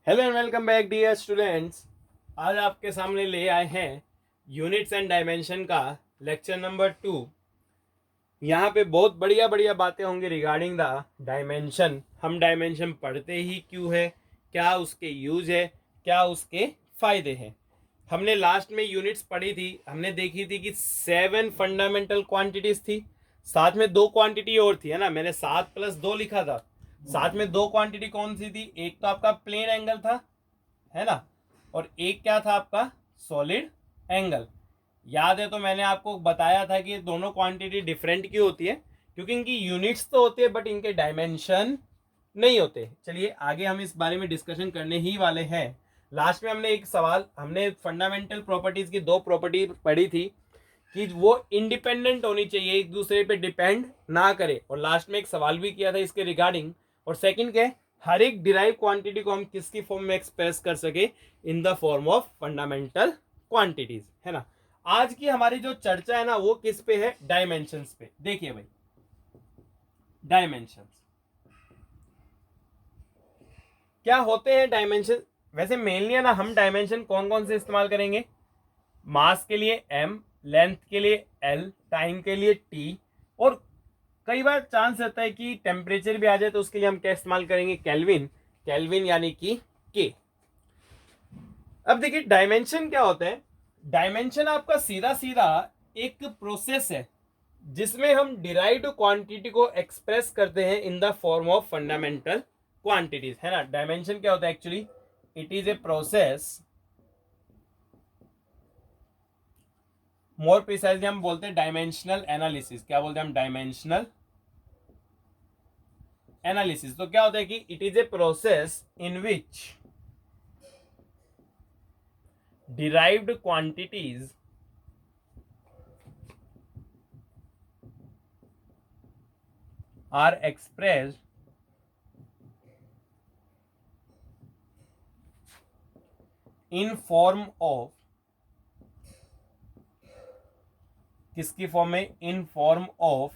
Hello and welcome back dear students. आज आपके सामने ले आए हैं यूनिट्स एंड डायमेंशन का लेक्चर नंबर 2। यहाँ पे बहुत बढ़िया बढ़िया बातें होंगी रिगार्डिंग द डायमेंशन। हम डायमेंशन पढ़ते ही क्यों है, क्या उसके यूज है, क्या उसके फायदे हैं। हमने लास्ट में यूनिट्स पढ़ी थी, हमने देखी थी कि 7 फंडामेंटल क्वांटिटीज थी, साथ में 2 क्वांटिटी और थी, है ना। मैंने 7+2 लिखा था। साथ में 2 क्वांटिटी कौन सी थी? एक तो आपका प्लेन एंगल था, है ना, और एक क्या था आपका? Solid angle. याद है तो मैंने आपको बताया था कि ये दोनों क्वांटिटी डिफरेंट क्यों होती है, क्योंकि इनकी यूनिट्स तो होती है बट इनके डायमेंशन नहीं होते। चलिए आगे हम इस बारे में डिस्कशन करने ही वाले हैं। लास्ट में हमने एक सवाल, हमने फंडामेंटल प्रॉपर्टीज की 2 प्रॉपर्टी पढ़ी थी कि वो इंडिपेंडेंट होनी चाहिए, एक दूसरे पे डिपेंड ना करे, और लास्ट में एक सवाल भी किया था इसके रिगार्डिंग। और सेकंड क्या है, हर एक डिराइव क्वांटिटी को हम किसकी फॉर्म में एक्सप्रेस कर सके? इन the form of fundamental quantities, है ना। आज की हमारी जो चर्चा है ना वो किस पे है? डायमेंशंस पे। देखिए भाई, डायमेंशंस क्या होते हैं? डायमेंशन वैसे मेनली है ना, हम डायमेंशन कौन कौन से इस्तेमाल करेंगे? मास के लिए m, लेंथ के लिए l, टाइम के लिए t, और कई बार चांस रहता है कि टेम्परेचर भी आ जाए तो उसके लिए हम क्या इस्तेमाल करेंगे? केल्विन। केल्विन यानी कि k। अब देखिए डायमेंशन क्या होता है। डायमेंशन आपका सीधा सीधा एक प्रोसेस है जिसमें हम डिराइव्ड क्वांटिटी को एक्सप्रेस करते हैं in the form of fundamental quantities, है ना। डायमेंशन क्या होता है actually? It is a process, more precisely हम बोलते हैं डायमेंशनल एनालिसिस। क्या बोलते हैं हम? Dimensional analysis. तो क्या होता है कि it is a process in which derived quantities are expressed in form of, किसकी फॉर्म में? In form of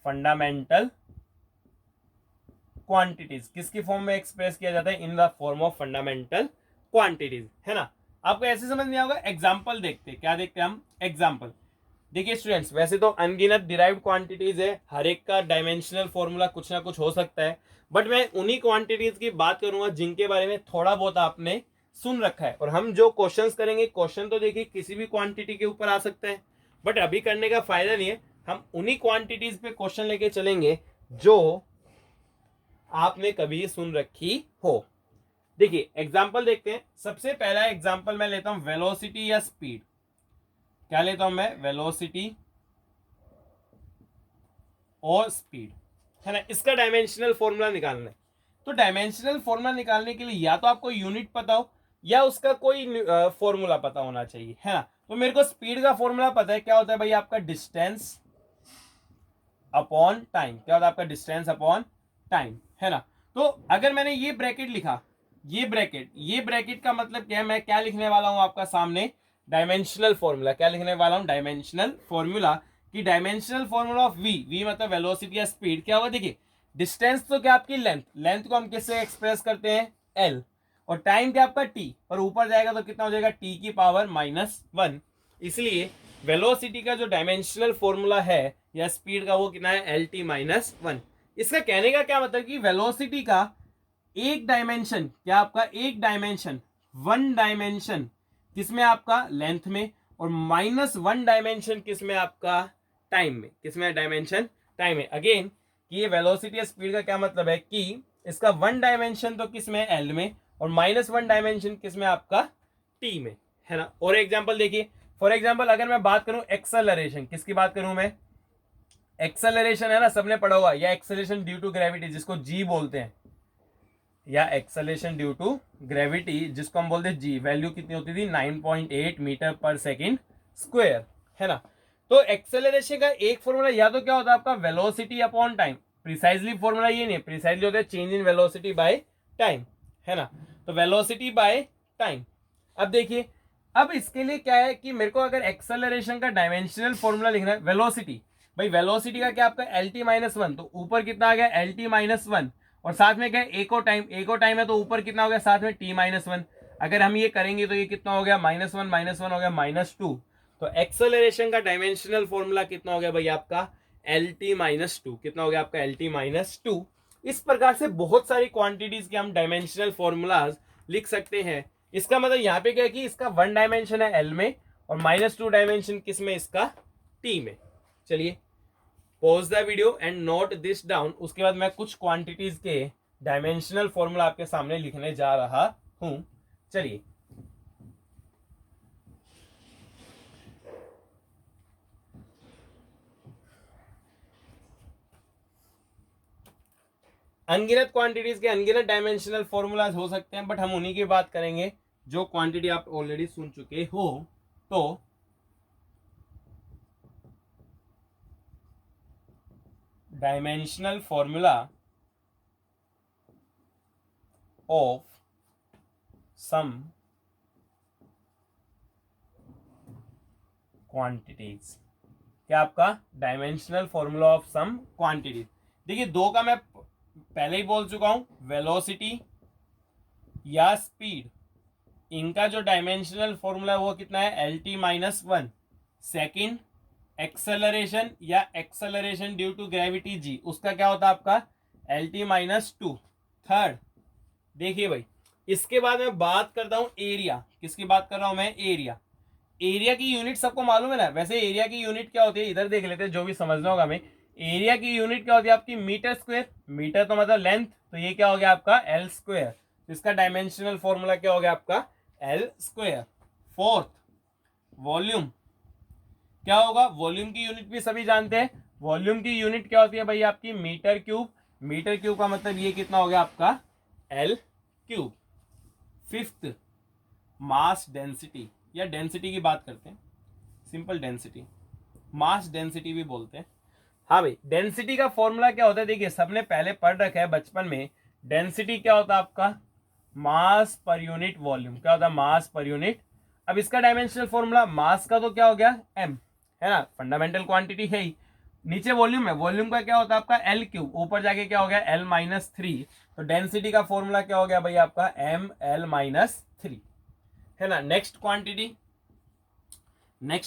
fundamental quantities. किसकी फॉर्म में एक्सप्रेस किया जाता है? In the form of fundamental quantities, है ना। आपको ऐसे समझ नहीं आएगा, एग्जांपल देखते हैं। क्या देखते हैं हम? एग्जांपल। देखिए स्टूडेंट्स, वैसे तो अनगिनत डिराइव्ड क्वांटिटीज है, हर एक का डायमेंशनल फॉर्मूला कुछ ना कुछ हो सकता है, बट मैं उन्हीं क्वांटिटीज की बात करूंगा जिनके बारे में थोड़ा बहुत आपने सुन रखा है। और हम जो क्वेश्चंस करेंगे, क्वेश्चन तो देखिए किसी भी क्वांटिटी के ऊपर आ सकता है, बट अभी करने का फायदा नहीं है। हम उन्हीं क्वांटिटीज पे क्वेश्चन लेके चलेंगे जो आपने कभी सुन रखी हो। देखिए एग्जाम्पल देखते हैं। सबसे पहला एग्जाम्पल मैं लेता हूं वेलोसिटी या स्पीड। क्या लेता हूं मैं? वेलोसिटी और स्पीड, है ना। इसका डायमेंशनल फॉर्मूला निकालना है। तो डायमेंशनल फॉर्मूला निकालने के लिए या तो आपको यूनिट पता हो या उसका कोई फॉर्मूला पता होना चाहिए, है ना। तो मेरे को स्पीड का फॉर्मूला पता है। क्या होता है भाई? आपका डिस्टेंस अपॉन टाइम। क्या होता है आपका? डिस्टेंस अपॉन टाइम, है ना। तो अगर मैंने ये ब्रैकेट लिखा, ये ब्रैकेट का मतलब क्या है? मैं क्या लिखने वाला हूं आपका सामने? Dimensional formula. क्या लिखने वाला हूं? Dimensional formula. कि डायमेंशनल फॉर्मूला ऑफ वी मतलब वेलोसिटी या स्पीड क्या होगा? देखिए डिस्टेंस तो क्या आपकी लेंथ, लेंथ को हम किससे एक्सप्रेस करते हैं? एल। और टाइम क्या आपका? टी। और ऊपर जाएगा तो कितना हो जाएगा? टी की पावर -1। इसलिए वेलोसिटी का जो डायमेंशनल फॉर्मूला है या स्पीड का, वो कितना है? L T -1। इसका कहने का क्या मतलब कि वेलोसिटी का एक डायमेंशन, क्या आपका एक डायमेंशन, वन डायमेंशन किसमें? आपका लेंथ में। और -1 डायमेंशन किसमें? आपका टाइम में। किसमें डायमेंशन? टाइम में। अगेन कि ये वेलोसिटी या स्पीड का क्या मतलब है कि इसका वन डायमेंशन तो किसमें? एल में। और -1 डायमेंशन किसमें? आपका टी में, है ना। और एग्जांपल देखिए, फॉर एग्जांपल अगर मैं बात करूं एक्सेलरेशन, किसकी बात करूं मैं? एक्सेलरेशन, है ना, सबने पढ़ा होगा। या एक्सेलरेशन ड्यू टू ग्रेविटी जिसको जी बोलते हैं, या एक्सेलरेशन ड्यू टू ग्रेविटी जिसको हम बोलते हैं जी। वैल्यू कितनी होती थी? 9.8 मीटर पर सेकेंड स्क्वायर, है ना। तो एक्सेलरेशन का एक फॉर्मूला या तो क्या होता है आपका? Velocity upon time. Precisely formula ये नहीं, प्रिसाइजली होता है change in velocity by time, है ना। तो वेलोसिटी बाय टाइम। अब देखिए, अब इसके लिए क्या है कि मेरे को अगर एक्सेलरेशन का डायमेंशनल फॉर्मूला लिखना है, वेलोसिटी, भाई वेलोसिटी का क्या आपका? L T -1। तो ऊपर कितना आ गया? L T -1। और साथ में क्या है, एक और टाइम है, तो ऊपर कितना हो गया साथ में t-1। अगर हम ये करेंगे तो ये कितना हो गया -1 हो गया -2। तो एक्सेलरेशन का डायमेंशनल फॉर्मूला कितना हो गया भाई आपका LT-2। कितना हो गया आपका LT-2। इस प्रकार से बहुत सारी क्वांटिटीज के हम डायमेंशनल फॉर्मूलाज लिख सकते हैं। इसका मतलब यहाँ पे क्या है कि इसका 1 डायमेंशन है L में और -2 डायमेंशन किस में, इसका T में। चलिए pause the video and note this down. उसके बाद मैं कुछ क्वांटिटीज के डायमेंशनल फॉर्मूला आपके सामने लिखने जा रहा हूं। चलिए अनगिनत क्वांटिटीज के अनगिनत डायमेंशनल फॉर्मूलाज हो सकते हैं, बट हम उन्हीं की बात करेंगे जो क्वांटिटी आप ऑलरेडी सुन चुके हो। तो dimensional formula of some quantities, क्या आपका dimensional formula of some quantities. देखिए दो का मैं पहले ही बोल चुका हूं, वेलोसिटी या स्पीड, इनका जो डायमेंशनल फॉर्मूला है वो कितना है LT-1। सेकंड एक्सेलरेशन या acceleration due to gravity g, उसका क्या होता है आपका LT-2। थर्ड देखिए भाई, इसके बाद मैं बात करता हूं एरिया। किसकी बात कर रहा हूं मैं, एरिया। एरिया की यूनिट सबको मालूम है ना। वैसे एरिया की यूनिट क्या होती है इधर देख लेते हैं, जो भी समझना होगा हमें। एरिया की यूनिट क्या होती है आपकी मीटर स्क्वायर। मीटर तो मतलब लेंथ, तो ये क्या हो गया आपका L स्क्वायर। इसका डायमेंशनल फॉर्मूला क्या हो गया आपका L स्क्वायर। फोर्थ वॉल्यूम, क्या होगा, वॉल्यूम की यूनिट भी सभी जानते हैं। वॉल्यूम की यूनिट क्या होती है भाई आपकी मीटर क्यूब। मीटर क्यूब का मतलब ये कितना हो गया आपका L cube. Fifth mass density या डेंसिटी की बात करते हैं, सिंपल डेंसिटी, मास डेंसिटी भी बोलते हैं। हाँ भाई, डेंसिटी का फॉर्मूला क्या होता है, देखिए सबने पहले पढ़ रखा है बचपन में। डेंसिटी क्या होता है आपका मास पर यूनिट वॉल्यूम। क्या होता है मास पर यूनिट। अब इसका डायमेंशनल फॉर्मूला मास का तो क्या हो गया m, है ना, फंडामेंटल क्वांटिटी है ही। नीचे वॉल्यूम है, वॉल्यूम का क्या होता है आपका L क्यूब, ऊपर जाके क्या हो गया L-3। तो डेंसिटी का फॉर्मूला क्या हो गया भाई आपका ML-3, है ना। नेक्स्ट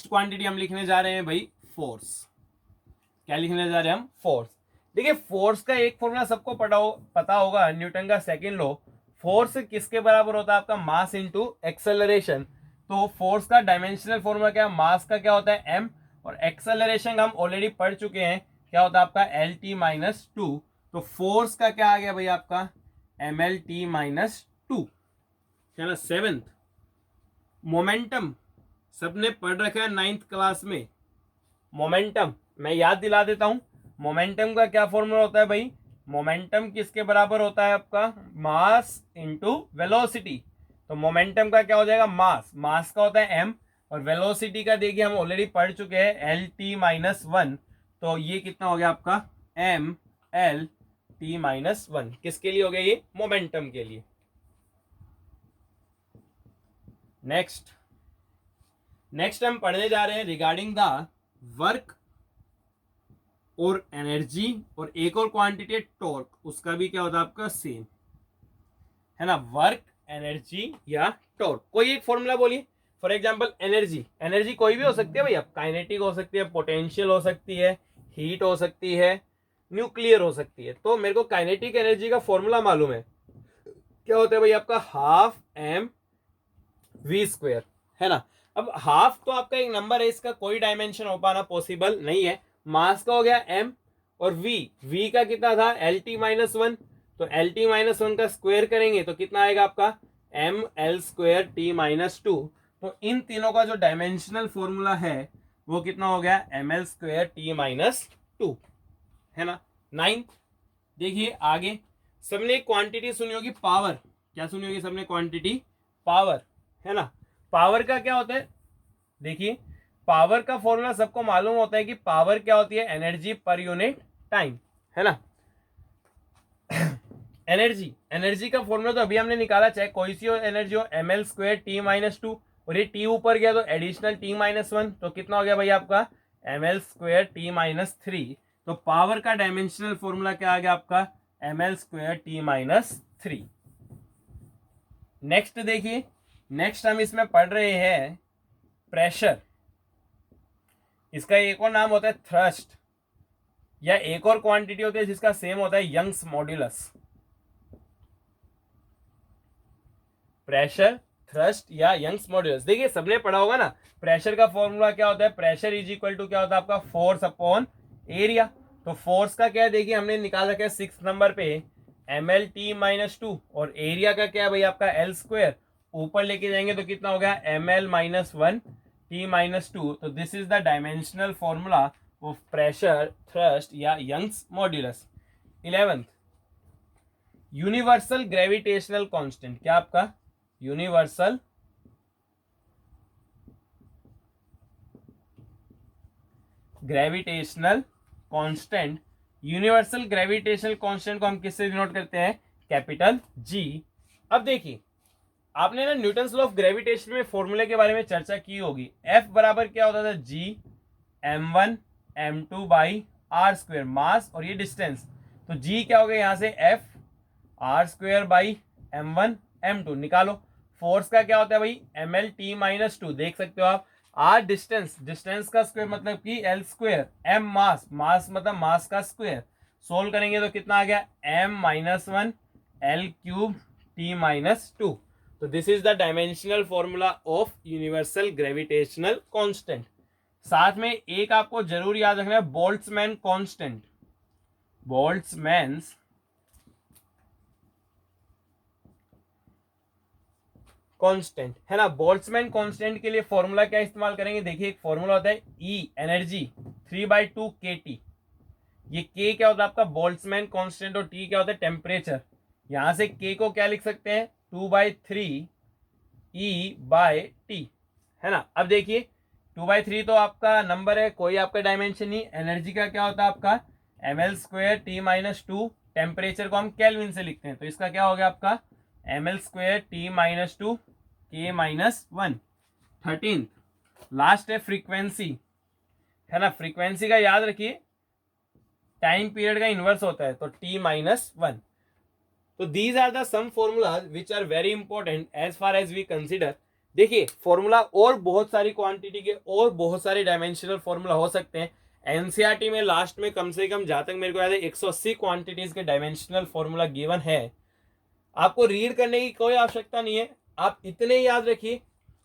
क्वांटिटी हम लिखने जा रहे हैं भाई फोर्स। क्या लिखने जा रहे हैं हम, फोर्स। देखिए फोर्स का एक फॉर्मूला सबको पता होगा, न्यूटन का सेकंड लॉ। फोर्स किसके बराबर होता है आपका मास इनटू एक्सेलरेशन। तो फोर्स का डायमेंशनल फॉर्मूला क्या है, मास का क्या होता है m, और एक्सेलरेशन हम ऑलरेडी पढ़ चुके हैं, क्या होता है आपका LT-2। तो फोर्स का क्या आ गया भाई आपका MLT-2, है ना। सेवेंथ मोमेंटम, सबने पढ़ रखा है 9th क्लास में। मोमेंटम मैं याद दिला देता हूं, मोमेंटम का क्या फॉर्मूला होता है भाई, मोमेंटम किसके बराबर होता है आपका मास इनटू वेलोसिटी। तो मोमेंटम का क्या हो जाएगा मास का होता है m, और वेलोसिटी का देखिए हम ऑलरेडी पढ़ चुके हैं LT-1। तो ये कितना हो गया आपका MLT-1। किसके लिए हो गया ये, मोमेंटम के लिए। नेक्स्ट हम पढ़ने जा रहे हैं रिगार्डिंग द वर्क और एनर्जी, और एक और क्वांटिटी टॉर्क, उसका भी क्या होता है आपका सेम, है ना। वर्क, एनर्जी या टॉर्क, कोई एक फॉर्मूला बोलिए। फॉर एग्जांपल एनर्जी कोई भी हो सकती है भाई, अब काइनेटिक हो सकती है, पोटेंशियल हो सकती है, हीट हो सकती है, न्यूक्लियर हो सकती है। तो मेरे को काइनेटिक एनर्जी का फॉर्मूला मालूम है, क्या होता है भाई आपका ½ mv², है ना। अब हाफ तो आपका एक नंबर है, इसका कोई डायमेंशन हो पाना पॉसिबल नहीं है। मास का हो गया m, और v का कितना था LT-1। तो LT-1 का स्क्वायर करेंगे तो कितना आएगा आपका ML²T-2। तो इन तीनों का जो डायमेंशनल फॉर्मूला है वो कितना हो गया ML²T-2, है ना। 9th देखिए आगे, सबने क्वांटिटी सुनी होगी पावर। क्या सुनी होगी सबने, क्वांटिटी पावर, है ना। पावर का क्या होता है, देखिए पावर का फॉर्मूला सबको मालूम होता है कि पावर क्या होती है एनर्जी पर यूनिट टाइम, है ना। एनर्जी का फॉर्मूला तो अभी हमने निकाला, चाहे कोई सी हो एनर्जी हो, ML²T-2, और ये T ऊपर गया तो एडिशनल T-1, तो कितना हो गया भाई आपका ML²T-3। तो पावर का डायमेंशनल फॉर्मूला क्या आ गया आपका ml²T-3। नेक्स्ट देखिए, नेक्स्ट हम इसमें पढ़ रहे हैं प्रेशर। इसका एक और नाम होता है थ्रस्ट, या एक और क्वांटिटी होती है जिसका सेम होता है यंग्स मॉड्यूलस। प्रेशर, थ्रस्ट या यंग्स मॉड्यूलस। देखिए सबने पढ़ा होगा ना, प्रेशर का फॉर्मूला क्या होता है, प्रेशर इज इक्वल टू क्या होता है आपका, फोर्स अपॉन एरिया। तो फोर्स का क्या है, देखिए हमने निकाल रखा है 6 नंबर पे ml/T-2, और एरिया का क्या है भाई आपका L²। ऊपर लेके जाएंगे तो कितना हो गया, ml-1T-2। तो this is the dimensional formula of pressure, thrust या Young's modulus. 11th, universal gravitational constant. क्या आपका universal gravitational constant. Universal gravitational constant को हम किससे डिनोट करते हैं, कैपिटल जी। अब देखिए आपने ना न्यूटन्स लॉ ऑफ ग्रेविटेशन में फॉर्मूले के बारे में चर्चा की होगी। एफ बराबर क्या होता था, जी m1m2/r², मास और ये डिस्टेंस। तो जी क्या हो गया यहाँ से, एफ r²/m1m2। निकालो फोर्स का क्या होता है भाई, ml/T-2। देख सकते हो आप, आर डिस्टेंस, डिस्टेंस का स्क्वायर मतलब कि L², m मास, मास मतलब मास का स्क्वायर। सोल्व करेंगे तो कितना आ गया, m-1 L³ T-2। तो this is the dimensional formula of universal gravitational constant. साथ में एक आपको जरूर याद रखना है, बोल्ट्जमैन कांस्टेंट। बोल्ट्जमैन्स कांस्टेंट है ना। बोल्ट्जमैन कांस्टेंट के लिए फॉर्मूला क्या इस्तेमाल करेंगे, देखिए एक फॉर्मूला होता है E एनर्जी 3/2 kT। ये K क्या होता है आपका बोल्ट्जमैन कांस्टेंट, और T क्या होता है टेम्परेचर। यहां से K को क्या लिख सकते हैं, 2/3 E/T, है ना। अब देखिए 2/3 तो आपका नंबर है, कोई आपका डायमेंशन नहीं। एनर्जी का क्या होता है आपका ml²T-2। टेम्परेचर को हम केल्विन से लिखते हैं, तो इसका क्या हो गया आपका ml²T-2 K-1। 13th लास्ट है फ्रीक्वेंसी, है ना। फ्रीक्वेंसी का याद रखिए टाइम पीरियड का इनवर्स होता है, तो T-1। तो these are the some formulas which are very important as far as we consider. देखिए फॉर्मूला और बहुत सारी क्वांटिटी के और बहुत सारे डायमेंशनल फॉर्मूला हो सकते हैं। एनसीईआरटी में लास्ट में कम से कम जहां तक मेरे को याद है 180 क्वांटिटीज के डायमेंशनल फॉर्मूला गिवन है। आपको रीड करने की कोई आवश्यकता नहीं है, आप इतने याद रखिए,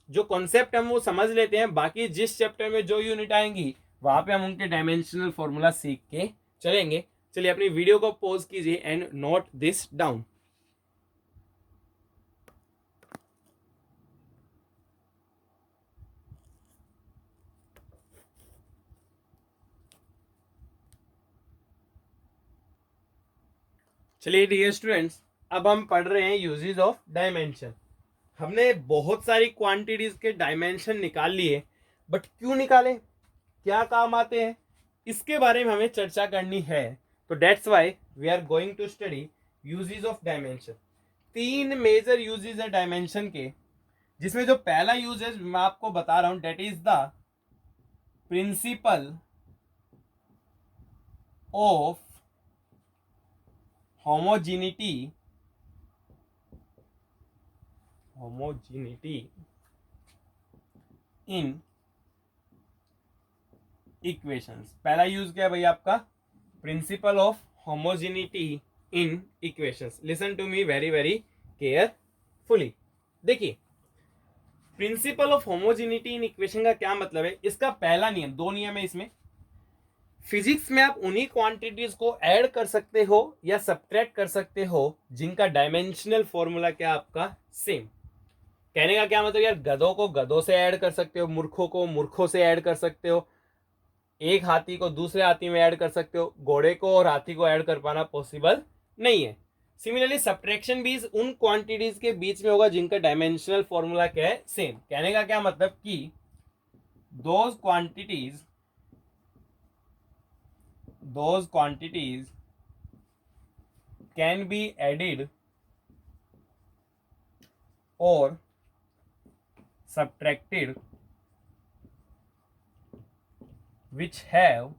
जो कॉन्सेप्ट हम वो समझ लेते हैं। बाकी जिस चैप्टर में जो यूनिट आएंगी वहां पे हम उनके डायमेंशनल फॉर्मूला सीख के चलेंगे। चलिए अपनी वीडियो को पॉज कीजिए एंड नोट दिस डाउन। चलिए डियर स्टूडेंट्स, अब हम पढ़ रहे हैं यूजेस ऑफ डायमेंशन। हमने बहुत सारी क्वांटिटीज के डायमेंशन निकाल लिए, बट क्यों निकाले, क्या काम आते हैं, इसके बारे में हमें चर्चा करनी है। तो that's why we are going to study usages of dimension. 3 major usages है डायमेंशन के, जिसमें जो पहला यूज है मैं आपको बता रहा हूं, that is the principle of homogeneity in equations. पहला यूज क्या है भाई आपका, principle of homogeneity in equations. Listen to me very very carefully. देखिए principle of homogeneity in equation का क्या मतलब है, इसका पहला नियम, 2 नियम है इसमें। फिजिक्स में आप उन्हीं क्वांटिटीज को ऐड कर सकते हो या सब्ट्रैक्ट कर सकते हो जिनका डायमेंशनल फॉर्मूला क्या आपका सेम। कहने का क्या मतलब यार, गधों को गधों से ऐड कर सकते हो, मूर्खों को मूर्खों से ऐड कर सकते हो, एक हाथी को दूसरे हाथी में ऐड कर सकते हो, घोड़े को और हाथी को ऐड कर पाना पॉसिबल नहीं है। सिमिलरली सब्ट्रैक्शन भी उन क्वांटिटीज के बीच में होगा जिनका डायमेंशनल फॉर्मूला क्या है सेम। कहने का क्या मतलब कि those quantities can be added और subtracted which have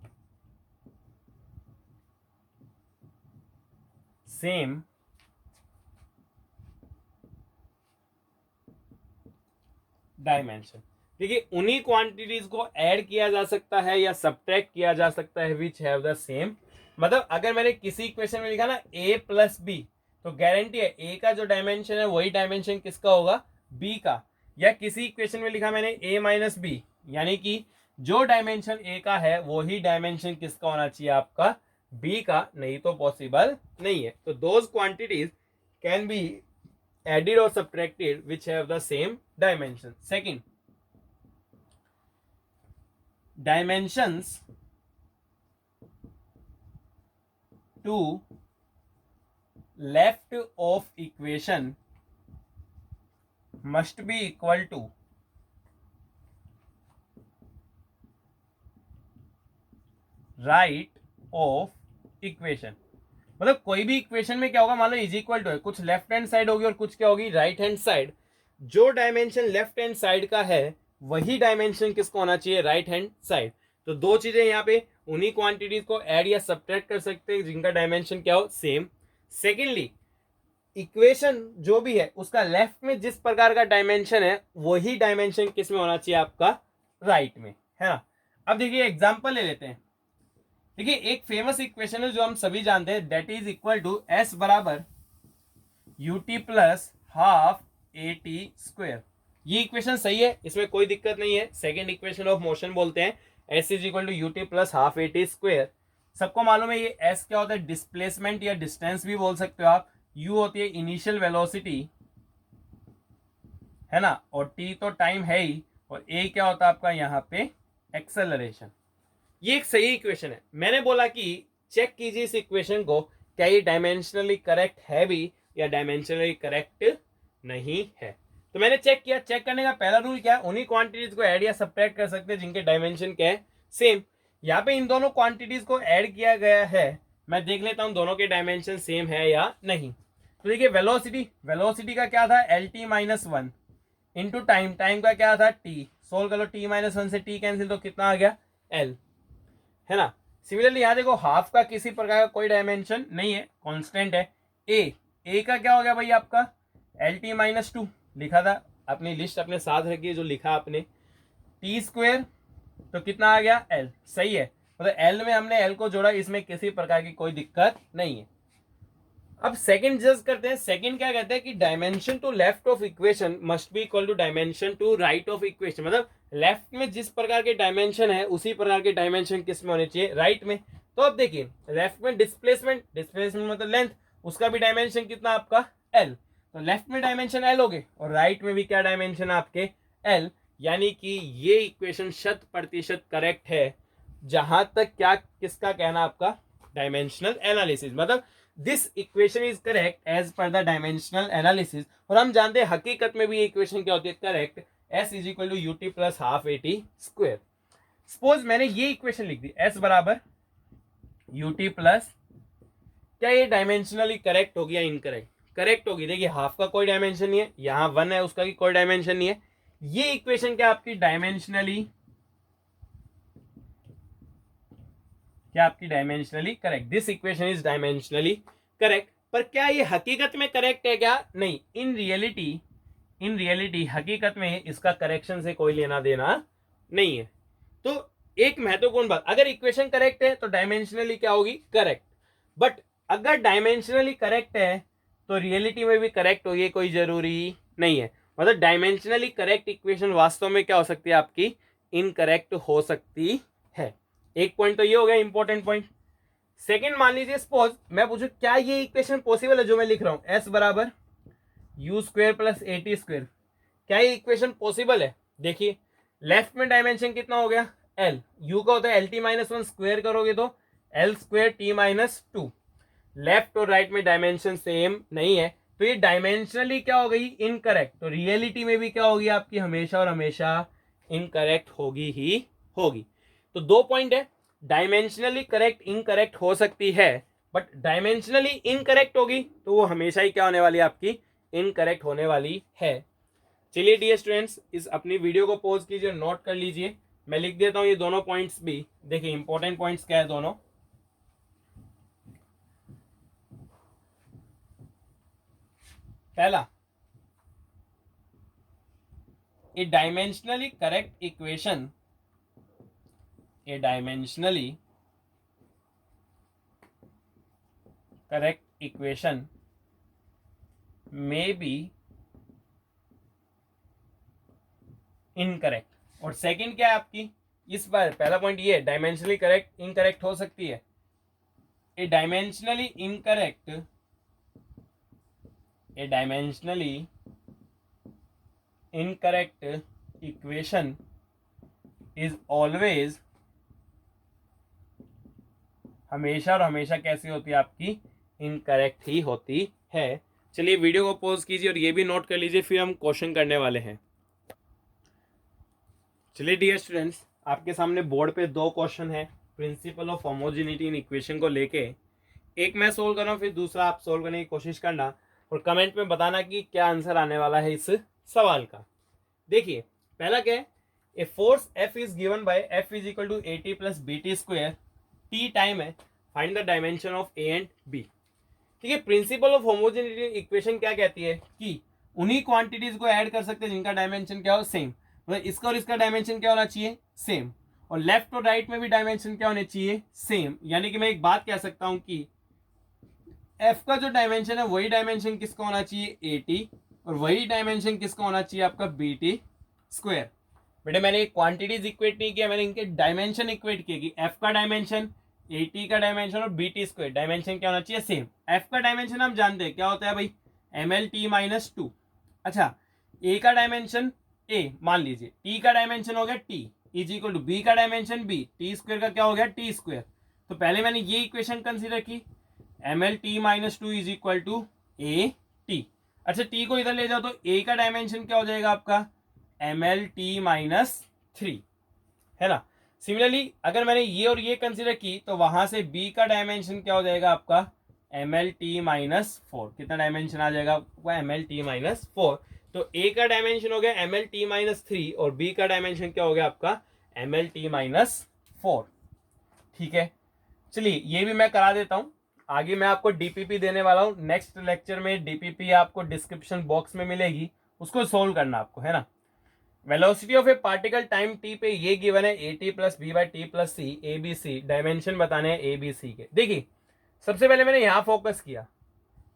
same dimension. देखिए उन्हीं क्वांटिटीज को ऐड किया जा सकता है या सब्ट्रैक्ट किया जा सकता है विच हैव द सेम। मतलब अगर मैंने किसी इक्वेशन में लिखा ना a प्लस बी, तो गारंटी है a का जो डायमेंशन है वही डायमेंशन किसका होगा, b का। या किसी इक्वेशन में लिखा मैंने a माइनस बी, यानी कि जो डायमेंशन a का है वही डायमेंशन किसका होना चाहिए, आपका b का, नहीं तो पॉसिबल नहीं है। तो those quantities can be added or subtracted which have the same dimension. Second, dimensions to left of equation must be equal to right of equation। मतलब कोई भी इक्वेशन में क्या होगा, मान लो इज इक्वल टू है, कुछ लेफ्ट हैंड साइड होगी और कुछ क्या होगी, राइट हैंड साइड। जो डायमेंशन लेफ्ट हैंड साइड का है वही डायमेंशन किसको होना चाहिए, राइट हैंड साइड। तो दो चीजें यहाँ पे, उन्हीं क्वांटिटीज को ऐड या सब्ट्रैक्ट कर सकते हैं जिनका डायमेंशन क्या हो, सेम। सेकेंडली, इक्वेशन जो भी है उसका लेफ्ट में जिस प्रकार का डायमेंशन है वही डायमेंशन किस में होना चाहिए, आपका राइट में, है ना। अब देखिए एग्जाम्पल ले लेते हैं। देखिए एक फेमस इक्वेशन है जो हम सभी जानते हैं, that is equal to S बराबर UT plus half A T square. ये इक्वेशन सही है, इसमें कोई दिक्कत नहीं है। सेकेंड इक्वेशन ऑफ मोशन बोलते हैं, S is equal to UT plus half A T square. सबको मालूम है ये एस क्या होता है, डिस्प्लेसमेंट या डिस्टेंस भी बोल सकते हो आप। यू होती है इनिशियल वेलोसिटी, है ना, और टी तो टाइम है ही, और ए क्या होता है आपका यहाँ पे एक्सेलरेशन। ये एक सही इक्वेशन है। मैंने बोला कि चेक कीजिए इस इक्वेशन को, क्या ये डायमेंशनली करेक्ट है भी या डायमेंशनली करेक्ट नहीं है। तो मैंने चेक किया। चेक करने का पहला रूल क्या है, उन्हीं क्वांटिटीज को ऐड या सब्ट्रैक्ट कर सकते हैं जिनके डायमेंशन क्या है, सेम। यहाँ पे इन दोनों क्वांटिटीज को ऐड किया गया है, मैं देख लेता हूं दोनों के डायमेंशन सेम है या नहीं। तो देखिए वेलोसिटी का क्या था, L T minus one into time का क्या था, टी। सोल्व कर लो, टी माइनस वन से टी कैंसिल, तो कितना आ गया, एल, है ना। सिमिलरली यहाँ देखो हाफ का किसी प्रकार का कोई डायमेंशन नहीं है, कांस्टेंट है। ए का क्या हो गया भाई आपका, एल टी माइनस टू लिखा था, अपनी लिस्ट अपने साथ रखिए जो लिखा आपने, टी स्क्वेयर, तो कितना आ गया, एल। सही है, मतलब एल में हमने एल को जोड़ा, इसमें किसी प्रकार की कोई दिक्कत नहीं है। अब सेकंड जज करते हैं। सेकंड क्या कहते हैं कि dimension to left of equation must be equal to dimension to right of equation. मतलब लेफ्ट में जिस प्रकार के डायमेंशन है उसी प्रकार के डायमेंशन किस में होने चाहिए, राइट में। तो अब देखिए लेफ्ट में डिस्प्लेसमेंट मतलब लेंथ, उसका भी डायमेंशन कितना आपका, एल। तो लेफ्ट में डायमेंशन एल हो गए और राइट में भी क्या डायमेंशन आपके, एल। यानी कि ये इक्वेशन 100% करेक्ट है जहां तक क्या किसका कहना आपका, डायमेंशनल एनालिसिस। मतलब this equation is correct as per the dimensional analysis. और हम जानते हैं हकीकत में भी इक्वेशन क्या होती है, correct, S is equal to UT plus half A T square. Suppose मैंने ये इक्वेशन लिख दी, एस बराबर यूटी प्लस, क्या ये डायमेंशनली करेक्ट होगी या इनकरेक्ट, करेक्ट होगी। देखिए हाफ का कोई डायमेंशन नहीं है, यहाँ वन है उसका भी कोई डायमेंशन नहीं है। ये इक्वेशन क्या आपकी डायमेंशनली, क्या आपकी dimensionally correct, this equation is dimensionally correct. पर क्या ये हकीकत में करेक्ट है क्या, नहीं। इन रियलिटी हकीकत में इसका करेक्शन से कोई लेना देना नहीं है। तो एक महत्वपूर्ण बात, अगर इक्वेशन करेक्ट है तो डायमेंशनली क्या होगी, करेक्ट। बट अगर डायमेंशनली करेक्ट है तो रियलिटी में भी करेक्ट होगी, कोई जरूरी नहीं है। मतलब डायमेंशनली करेक्ट इक्वेशन वास्तव में क्या हो सकती है, आपकी इनकरेक्ट हो सकती है। एक पॉइंट तो ये हो गया इंपॉर्टेंट पॉइंट। सेकंड, मान लीजिए सपोज मैं पूछूं क्या ये इक्वेशन पॉसिबल है जो मैं लिख रहा हूं, एस बराबर you square plus A T square, क्या ये इक्वेशन पॉसिबल है। देखिए लेफ्ट में डायमेंशन कितना हो गया, एल, यू का होता है L T minus one, square करोगे तो L square T minus to. Left और राइट में डायमेंशन सेम नहीं है, तो ये डायमेंशनली क्या हो गई, इनकरेक्ट। तो रियलिटी में भी क्या होगी आपकी, हमेशा और हमेशा इनकरेक्ट होगी ही होगी। तो दो पॉइंट है, डायमेंशनली करेक्ट इनकरेक्ट हो सकती है, बट डायमेंशनली इनकरेक्ट होगी तो वो हमेशा ही क्या होने वाली है, आपकी इनकरेक्ट होने वाली है। चलिए डियर स्टूडेंट्स, इस अपनी वीडियो को पॉज कीजिए, नोट कर लीजिए। मैं लिख देता हूं ये दोनों पॉइंट्स भी, देखिए इंपॉर्टेंट पॉइंट्स क्या है दोनों। पहला, a dimensionally correct equation, a dimensionally correct equation may be incorrect. और सेकंड क्या है आपकी, इस बार पहला पॉइंट ये है, डायमेंशनली करेक्ट इनकरेक्ट हो सकती है। A dimensionally incorrect, a dimensionally incorrect equation is always, हमेशा और हमेशा कैसी होती है आपकी, इनकरेक्ट ही होती है। चलिए वीडियो को पॉज कीजिए और ये भी नोट कर लीजिए, फिर हम क्वेश्चन करने वाले हैं। चलिए डियर स्टूडेंट्स, आपके सामने बोर्ड पे दो क्वेश्चन है principal of homogeneity in equation को लेके। एक मैं सोल्व कर रहा हूँ, फिर दूसरा आप सोल्व करने की कोशिश करना और कमेंट में बताना कि क्या आंसर आने वाला है इस सवाल का। देखिए पहला क्या है, a force F is given by F is equal to A T plus b T square, t time है, find the dimension of a and b. ठीक है, प्रिंसिपल ऑफ होमोजेनिटी इक्वेशन क्या कहती है कि उन्हीं क्वांटिटीज को ऐड कर सकते हैं जिनका डायमेंशन क्या हो, सेम। मतलब इसका और इसका डायमेंशन क्या होना चाहिए, सेम। और लेफ्ट और राइट में भी डायमेंशन क्या होने चाहिए, सेम। यानी कि मैं एक बात कह सकता हूं कि एफ का जो डायमेंशन है वही डायमेंशन किसका होना चाहिए, ए टी, और वही डायमेंशन किसका होना चाहिए, आपका बी टी स्क्वायर। बेटे मैंने क्वांटिटीज इक्वेट नहीं किया, मैंने इनके डायमेंशन इक्वेट किया कि एफ का डायमेंशन, ए टी का डायमेंशन और बी टी स्क्वायर डायमेंशन क्या होना चाहिए, सेम। एफ का डायमेंशन हम जानते हैं क्या होता है भाई, M L T minus two. अच्छा, ए का डायमेंशन ए मान लीजिए, टी का डायमेंशन हो गया T is equal to B का डायमेंशन बी, टी स्क्वायर का क्या हो गया, टी स्क्वायर। तो पहले मैंने ये इक्वेशन कंसीडर की, M L T minus two is equal to A T. अच्छा, टी को इधर ले जाओ तो ए का डायमेंशन क्या हो जाएगा आपका, M L T minus three, है ना। सिमिलरली अगर मैंने ये और ये कंसीडर की तो वहां से बी का डायमेंशन क्या हो जाएगा आपका, M L T minus four. कितना डायमेंशन आ जाएगा आपका, M L T minus four. तो ए का डायमेंशन हो गया M L T minus three और बी का डायमेंशन क्या हो गया आपका, M L T minus four. ठीक है, चलिए ये भी मैं करा देता हूं। आगे मैं आपको डीपीपी देने वाला हूं, नेक्स्ट लेक्चर में डीपीपी आपको डिस्क्रिप्शन बॉक्स में मिलेगी, उसको सोल्व करना आपको, है ना। Velocity of a particle time T पे ये गिवन है A T plus B by T plus C, A B C, dimension बताने हैं ए बी सी के। देखिए सबसे पहले मैंने यहां फोकस किया,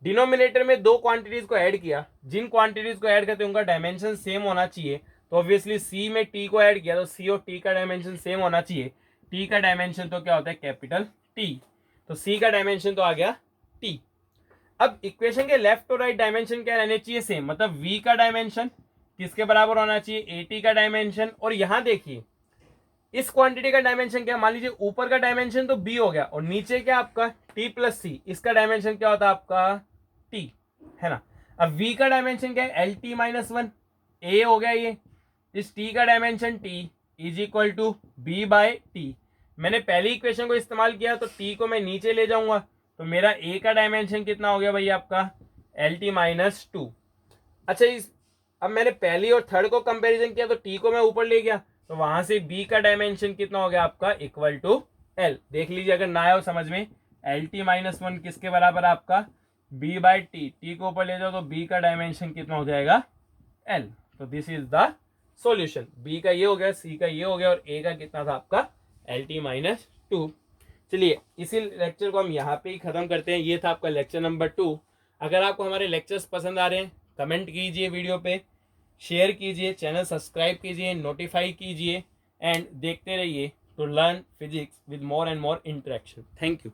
डिनोमिनेटर में दो क्वांटिटीज को ऐड किया, जिन क्वांटिटीज को ऐड करते हैं उनका डायमेंशन सेम होना चाहिए। तो ऑब्वियसली सी में टी को ऐड किया तो सी और टी का डायमेंशन सेम होना चाहिए। टी का डायमेंशन तो क्या होता है, कैपिटल टी, तो सी का डायमेंशन तो आ गया टी। अब इक्वेशन के लेफ्ट और राइट डायमेंशन क्या रहने चाहिए, सेम। मतलब वी का डायमेंशन किसके बराबर होना चाहिए, ए टी का डायमेंशन। और यहां देखिए इस क्वांटिटी का डायमेंशन क्या, मान लीजिए ऊपर का डायमेंशन तो बी हो गया और नीचे क्या आपका टी प्लस सी, इसका डायमेंशन क्या होता है आपका टी, है ना। अब v का डायमेंशन क्या है, L T minus one, A हो गया ये। इस t का dimension t is equal to B by T. मैंने पहली इक्वेशन को इस्तेमाल किया तो t को मैं नीचे ले जाऊंगा तो मेरा a का डायमेंशन कितना हो गया भाई आपका, एल टी माइनस टू। अच्छा, इस अब मैंने पहली और थर्ड को कंपैरिजन किया तो t को मैं ऊपर ले गया तो वहां से b का डायमेंशन कितना हो गया आपका, इक्वल टू l। देख लीजिए अगर ना आया हो समझ में, एल टी माइनस वन किसके बराबर आपका, b बाई टी, टी को ऊपर ले जाओ तो b का डायमेंशन कितना हो जाएगा, l। तो this is the solution. b का ये हो गया, c का ये हो गया और a का कितना था आपका, एल टी माइनस टू। चलिए इसी लेक्चर को हम यहाँ पे ही खत्म करते हैं। ये था आपका लेक्चर नंबर 2। अगर आपको हमारे लेक्चर्स पसंद आ रहे हैं कमेंट कीजिए, वीडियो पे शेयर कीजिए, चैनल सब्सक्राइब कीजिए, नोटिफाई कीजिए एंड देखते रहिए to learn physics with more and more interaction. Thank you.